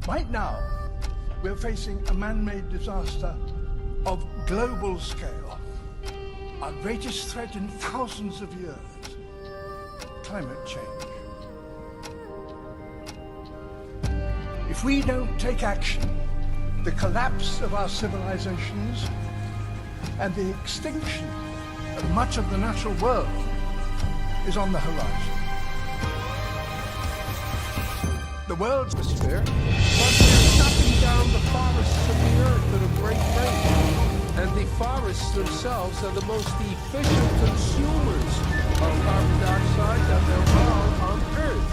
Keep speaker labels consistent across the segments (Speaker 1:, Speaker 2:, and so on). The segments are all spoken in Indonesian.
Speaker 1: Right now, we're facing a man-made disaster of global scale, our greatest threat in thousands of years, climate change. If we don't take action, the collapse of our civilizations and the extinction of much of the natural world is on the horizon. The world's atmosphere, but they're chopping down the forests of the earth at a great rate. And the forests themselves are the most efficient consumers of carbon dioxide that there are on earth.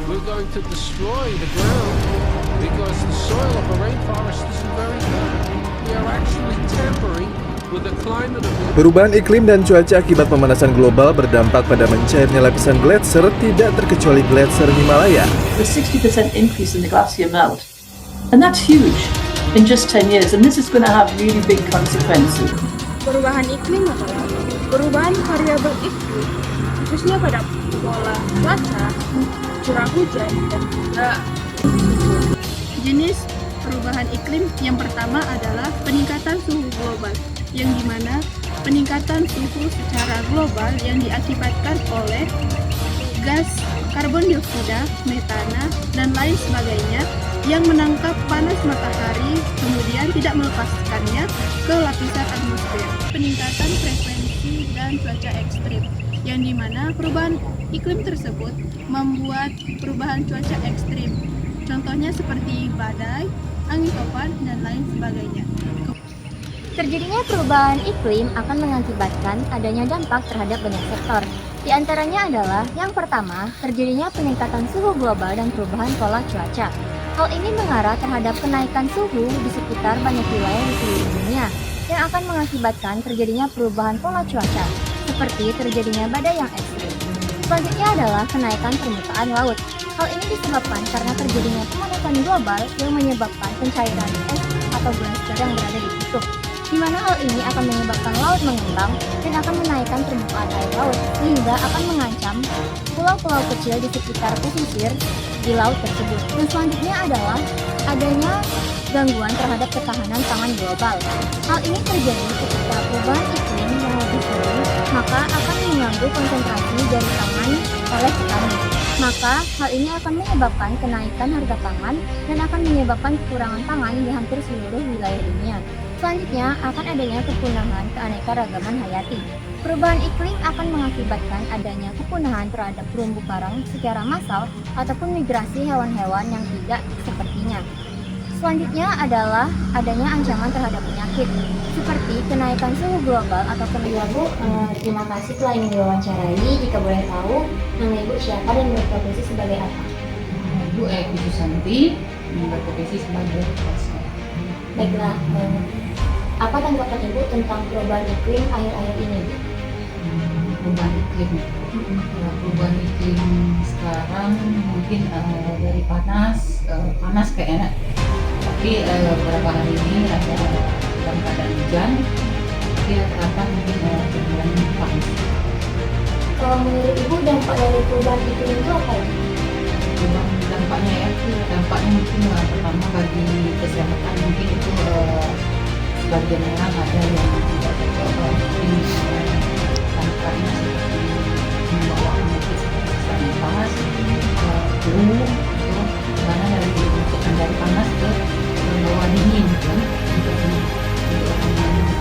Speaker 1: We're going to destroy the ground because the soil of a rainforest isn't very good. We are actually tampering with the climate of the
Speaker 2: Perubahan iklim dan cuaca akibat pemanasan global berdampak pada mencairnya lapisan gletser tidak terkecuali gletser Himalaya.
Speaker 3: A 60% increase in the glacier melt. And that's huge in just 10 years, and this is going to have really big consequences.
Speaker 4: Perubahan iklim adalah perubahan variabel iklim, khususnya pada pola cuaca, curah hujan, dan juga jenis perubahan iklim yang pertama adalah peningkatan suhu global, yang dimana peningkatan suhu secara global yang diakibatkan oleh gas karbon dioksida, metana, dan lain sebagainya yang menangkap panas matahari kemudian tidak melepaskannya ke lapisan atmosfer. Peningkatan frekuensi dan cuaca ekstrim, yang dimana perubahan iklim tersebut membuat perubahan cuaca ekstrim. Contohnya seperti badai, angin topan, dan lain sebagainya.
Speaker 5: Terjadinya perubahan iklim akan mengakibatkan adanya dampak terhadap banyak sektor. Di antaranya adalah yang pertama, terjadinya peningkatan suhu global dan perubahan pola cuaca. Hal ini mengarah terhadap kenaikan suhu di sekitar banyak wilayah di seluruh dunia yang akan mengakibatkan terjadinya perubahan pola cuaca, seperti terjadinya badai yang ekstrim. Selanjutnya adalah kenaikan permukaan laut. Hal ini disebabkan karena terjadinya pemanasan global yang menyebabkan pencairan es atau glacier yang berada di kutub, di mana hal ini akan menyebabkan laut mengembang dan akan menaikkan permukaan air laut sehingga akan mengancam pulau-pulau kecil di sekitar pesisir di laut tersebut. Dan selanjutnya adalah adanya gangguan terhadap ketahanan pangan global. Hal ini terjadi ketika perubahan iklim yang lebih sering, maka akan mengganggu konsentrasi dari pangan oleh petani. Maka hal ini akan menyebabkan kenaikan harga pangan dan akan menyebabkan kekurangan pangan di hampir seluruh wilayah dunia. Selanjutnya akan adanya kepunahan keanekaragaman hayati. Perubahan iklim akan mengakibatkan adanya kepunahan terhadap terumbu karang secara massal ataupun migrasi hewan-hewan yang tidak sepertinya. Selanjutnya adalah adanya ancaman terhadap penyakit, seperti kenaikan suhu global atau
Speaker 6: Ya Bu, terima kasih telah ingin diwawancarai. Jika boleh tahu, nama Ibu siapa dan berprofesi sebagai apa?
Speaker 7: Ibu Evi Susanti berprofesi sebagai host.
Speaker 6: Baiklah, apa tanggapan Ibu tentang perubahan iklim akhir-akhir ini?
Speaker 7: Perubahan iklim. Ya, perubahan iklim sekarang mungkin dari panas kayak enak. Tapi beberapa hari ini ada dalam keadaan hujan. Tapi rata-rata mungkin bulan panas.
Speaker 6: Kalau menurut Ibu dampak dari perubahan iklim itu apa ya?
Speaker 7: Dampaknya mungkin pertama bagi kesehatan mungkin itu sebagian orang ada yang mungkin dampaknya seperti membawa penyakit sesak nafas, flu, karena dari panas ke bawah dingin kan, untuk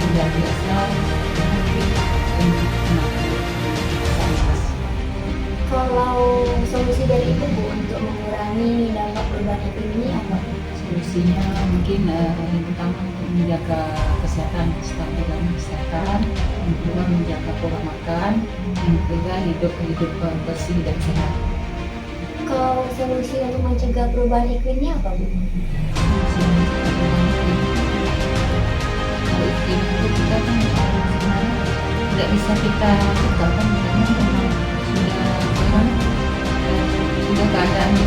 Speaker 7: tidak biasa
Speaker 6: Kalau solusi dari Ibu Bu untuk mengurangi dampak perubahan iklim ini apa?
Speaker 7: Solusinya mungkin yang pertama untuk menjaga kesehatan, kestabilan kesehatan, yang kedua menjaga pola makan, yang ketiga hidup bersih dan sehat.
Speaker 6: Kalau solusi untuk mencegah perubahan iklimnya apa Bu?
Speaker 7: Kalau iklim itu kita kan sebenarnya tidak bisa kita cegah kan, karena sudah keadaan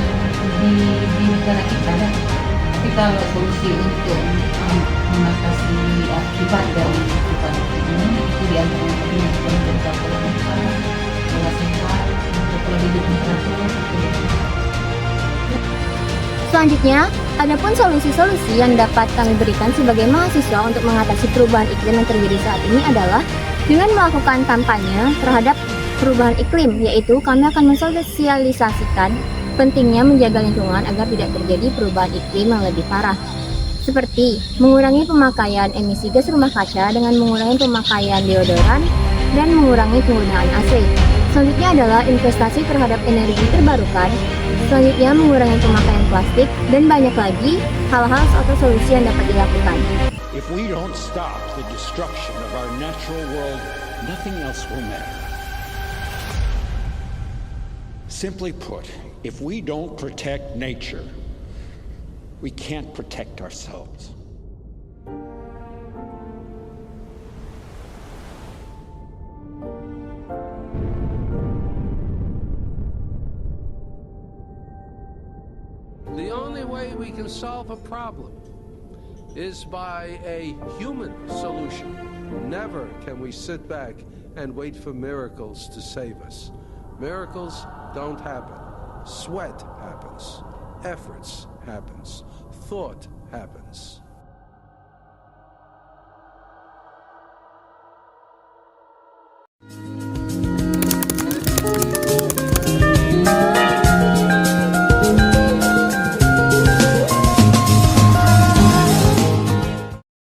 Speaker 7: di negara kita ada. Tapi kalau solusi untuk mengatasi akibat dari perubahan iklim ini itu diantaranya tadi menjaga pola makan, pola sehat, pola hidup yang teratur.
Speaker 5: Selanjutnya, adapun solusi-solusi yang dapat kami berikan sebagai mahasiswa untuk mengatasi perubahan iklim yang terjadi saat ini adalah dengan melakukan kampanye terhadap perubahan iklim, yaitu kami akan mensosialisasikan pentingnya menjaga lingkungan agar tidak terjadi perubahan iklim yang lebih parah, seperti mengurangi pemakaian emisi gas rumah kaca dengan mengurangi pemakaian deodoran dan mengurangi penggunaan AC. Selanjutnya adalah investasi terhadap energi terbarukan, selanjutnya mengurangi pemakaian plastik, dan banyak lagi hal-hal atau solusi yang dapat dilakukan.
Speaker 8: If we don't stop the destruction of our natural world, nothing else will matter. Simply put, if we don't protect nature, we can't protect ourselves.
Speaker 1: The only way we can solve a problem is by a human solution. Never can we sit back and wait for miracles to save us. Miracles don't happen. Sweat happens. Efforts happens. Thought happens.